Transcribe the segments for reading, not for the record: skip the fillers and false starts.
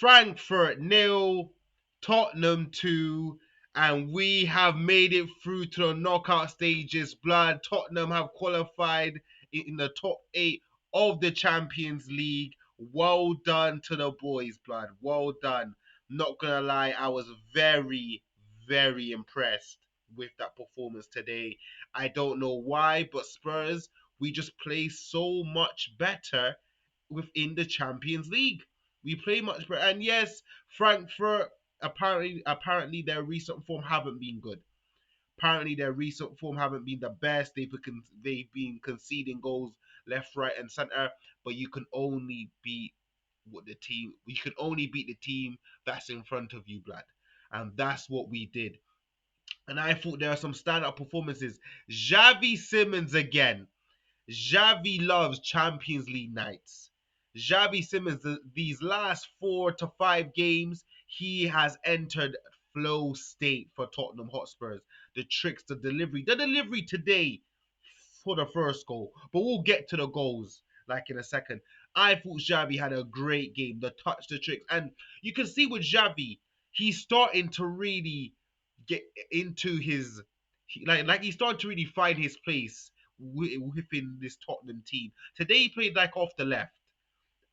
Frankfurt nil, Tottenham 2, and we have made it through to the knockout stages. Blood, Tottenham have qualified in the top 8 of the Champions League. Well done to the boys, blood. Well done. Not gonna lie, I was very, very impressed with that performance today. I don't know why, but Spurs, we just play so much better within the Champions League. We play much better. And yes, Frankfurt, apparently their recent form haven't been good. Apparently their recent form haven't been the best. They've been conceding goals left, right, and center. But you can only beat what the team. You can only beat the team that's in front of you, blood. And that's what we did. And I thought there are some standout performances. Xavi Simmons again. Xavi loves Champions League nights. Xavi Simmons, these last 4 to 5 games, he has entered flow state for Tottenham Hotspurs. The tricks, the delivery today for the first goal. But we'll get to the goals like in a second. I thought Xavi had a great game. The touch, the tricks, and you can see with Xavi, he's starting to really get into his like he's starting to really find his place within this Tottenham team. Today he played like off the left,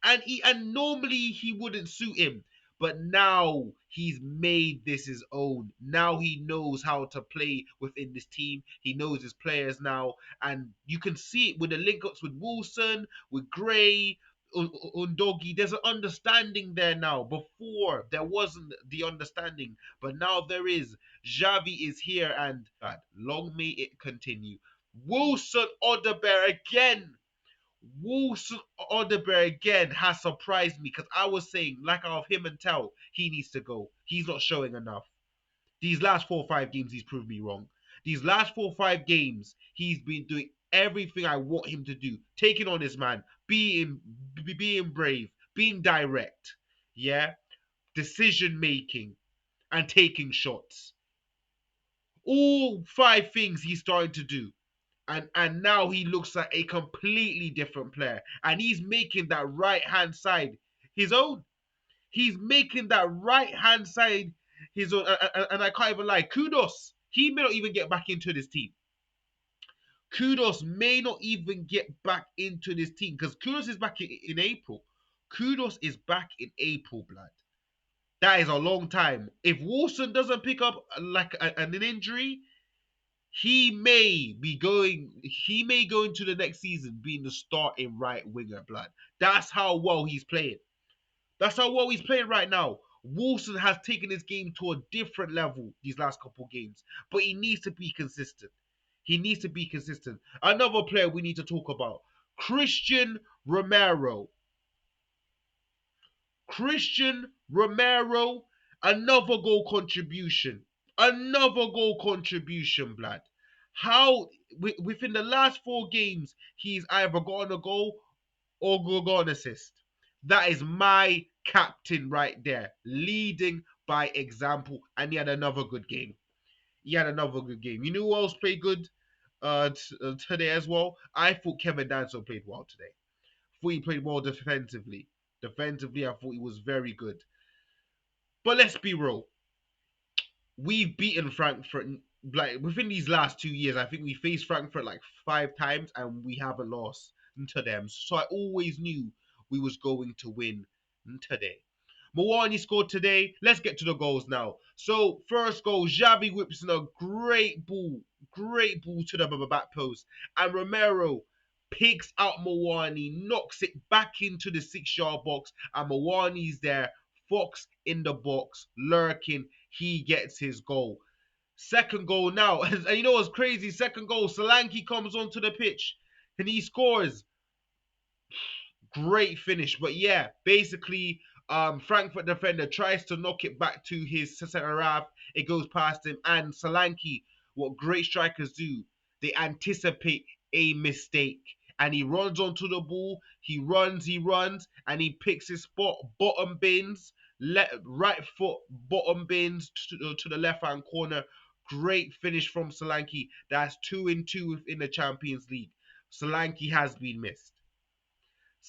and normally he wouldn't suit him, but now he's made this his own. Now he knows how to play within this team. He knows his players now, and you can see it with the link ups with Wilson, with Gray. Undogi, there's an understanding there now. Before there wasn't the understanding, but now there is. Xavi is here, and God, long may it continue. Wilson Odebear again. Wilson Odebear again has surprised me because I was saying, like of him and Tell, he needs to go. He's not showing enough. These last 4 or 5 games, he's proved me wrong. These last 4 or 5 games, he's been doing everything I want him to do. Taking on his man, being brave, being direct, yeah, decision making, and taking shots. All 5 things he's starting to do. And now he looks like a completely different player. And he's making that right hand side his own. He's making that right hand side his own. And I can't even lie. Kudos. He may not even get back into this team. Kudos may not even get back into this team because Kudos is back in April. Kudos is back in April, blood. That is a long time. If Wilson doesn't pick up like an injury, he may go into the next season being the starting right winger, blood. That's how well he's playing. That's how well he's playing right now. Wilson has taken his game to a different level these last couple games, but he needs to be consistent. He needs to be consistent. Another player we need to talk about, Christian Romero. Christian Romero, another goal contribution. Another goal contribution, blood. How within the last 4 games he's either gotten a goal or got an assist. That is my captain right there, leading by example. And he had another good game. He had another good game. You know who else played good today as well? I thought Kevin Danso played well today. I thought he played well defensively. Defensively, I thought he was very good. But let's be real. We've beaten Frankfurt like within these last 2 years. I think we faced Frankfurt like 5 times and we haven't lost to them. So I always knew we was going to win today. Mawani scored today. Let's get to the goals now. So first goal, Xavi whips in a great ball to the back post, and Romero picks out Mawani, knocks it back into the 6 yard box, and Mawani's there. Fox in the box, lurking. He gets his goal. Second goal now, and you know what's crazy? Second goal, Solanke comes onto the pitch and he scores. Great finish, but yeah, basically, Frankfurt defender tries to knock it back to his centre half. It goes past him, and Solanke, what great strikers do, they anticipate a mistake, and he runs onto the ball. He runs, and he picks his spot. Bottom bins, right foot, bottom bins to the left hand corner. Great finish from Solanke. That's 2-2 within the Champions League. Solanke has been missed.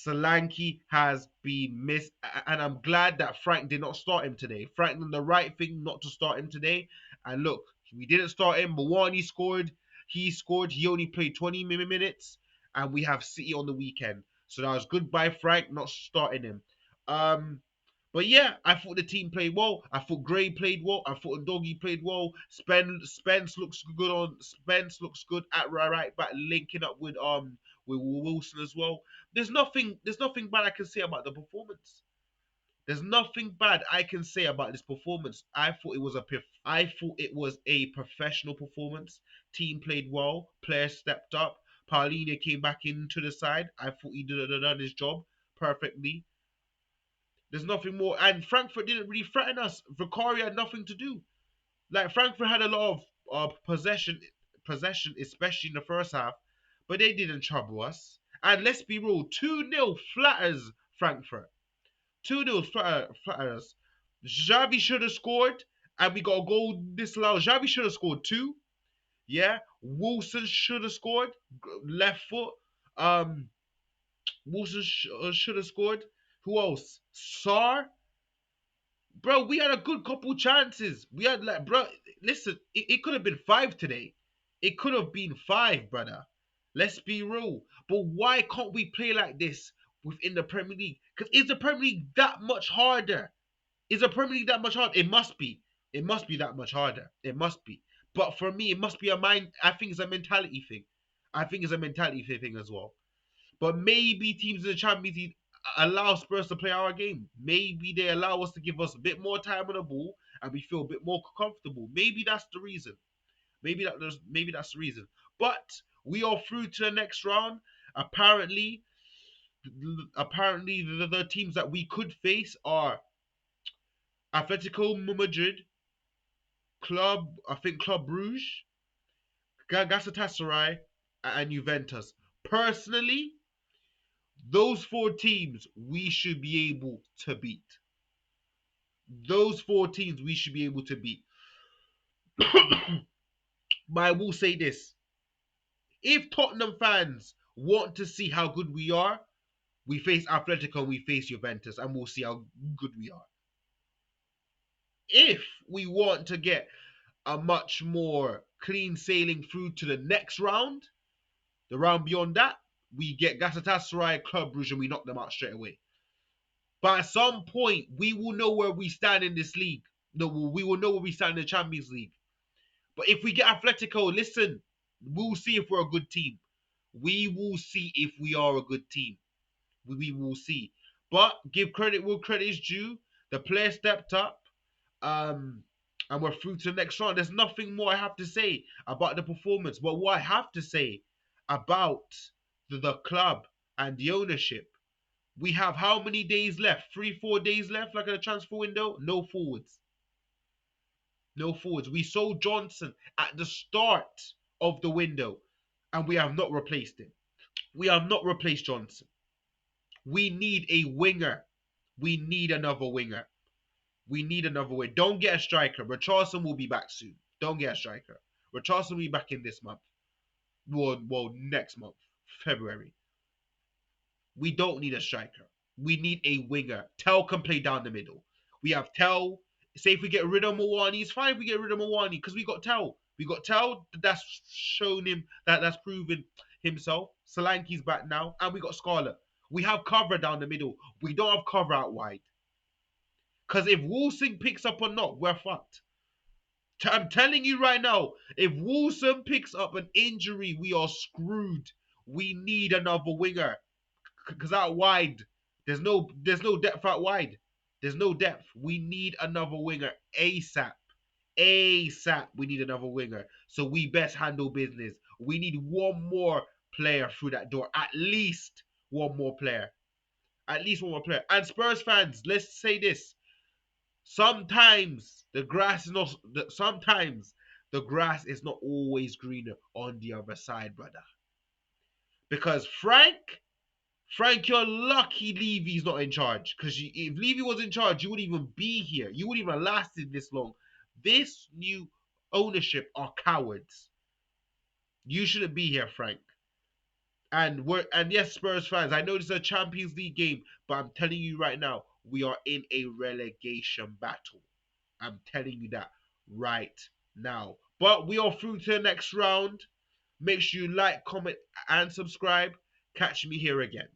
Solanke has been missed, and I'm glad that Frank did not start him today. Frank did the right thing not to start him today. And look, we didn't start him. Mawani scored. He scored. He only played 20 minutes, and we have City on the weekend. So that was good by Frank not starting him. Um, but yeah, I thought the team played well. I thought Gray played well. I thought Doggy played well. Spence looks good on. Spence looks good at right back, linking up with Wilson as well. There's nothing bad I can say about the performance. There's nothing bad I can say about this performance. I thought it was a professional performance. Team played well. Players stepped up. Paulinho came back into the side. I thought he done his job perfectly. There's nothing more. And Frankfurt didn't really threaten us. Vicaria had nothing to do. Like Frankfurt had a lot of possession, especially in the first half, but they didn't trouble us. And let's be real, 2-0 flatters Frankfurt. 2-0 flatters. Xavi should have scored, and we got a goal disallowed. Xavi should have scored two. Yeah, Wilson should have scored. Left foot. Um, Wilson should have scored. Who else? Sar. Bro, we had a good couple chances. We had like, bro, listen, it could have been five today. It could have been five, brother. Let's be real. But why can't we play like this within the Premier League? Because is the Premier League that much harder? Is the Premier League that much harder? It must be. It must be that much harder. It must be. But for me, it must be a mind. I think it's a mentality thing. I think it's a mentality thing as well. But maybe teams in the Champions League allow Spurs to play our game. Maybe they allow us to give us a bit more time on the ball and we feel a bit more comfortable. Maybe that's the reason. Maybe that's the reason. But we are through to the next round. Apparently, apparently the teams that we could face are Atletico Madrid, Club Brugge, Galatasaray, and Juventus. Personally, those four teams we should be able to beat. Those four teams we should be able to beat. But I will say this: if Tottenham fans want to see how good we are, we face Atletico and we face Juventus, and we'll see how good we are. If we want to get a much more clean sailing through to the next round, the round beyond that, we get Galatasaray, Club Brugge, and we knock them out straight away. But at some point, we will know where we stand in this league. No, we will know where we stand in the Champions League. But if we get Atletico, listen, we'll see if we're a good team. We will see if we are a good team. We will see. But give credit where credit is due. The player stepped up. Um, and we're through to the next round. There's nothing more I have to say about the performance. But what I have to say about the club and the ownership, we have how many days left? 3, 4 days left, like in a transfer window? No forwards. No forwards. We sold Johnson at the start of the window, and we have not replaced him. We have not replaced Johnson. We need a winger. We need another winger. We need another winger. Don't get a striker. Richarlison will be back soon. Don't get a striker. Richarlison will be back in this month. Well, next month, February. We don't need a striker. We need a winger. Tell can play down the middle. We have Tell. Say if we get rid of Mawani, it's fine if we get rid of Mawani because we got Tell. We got Tell that's shown him that's proven himself. Solanke's back now, and we got Scarlett. We have cover down the middle. We don't have cover out wide. Because if Wilson picks up or not, we're fucked. I'm telling you right now, if Wilson picks up an injury, we are screwed. We need another winger. Because out wide, there's no depth out wide. There's no depth. We need another winger ASAP. ASAP. We need another winger. So we best handle business. We need one more player through that door. At least one more player. At least one more player. And Spurs fans, let's say this. Sometimes the grass is not. Sometimes the grass is not always greener on the other side, brother. Because Frank, you're lucky Levy's not in charge. Because if Levy was in charge, you wouldn't even be here. You wouldn't even lasted this long. This new ownership are cowards. You shouldn't be here, Frank. And yes, Spurs fans, I know this is a Champions League game, but I'm telling you right now, we are in a relegation battle. I'm telling you that right now. But we are through to the next round. Make sure you like, comment, and subscribe. Catch me here again.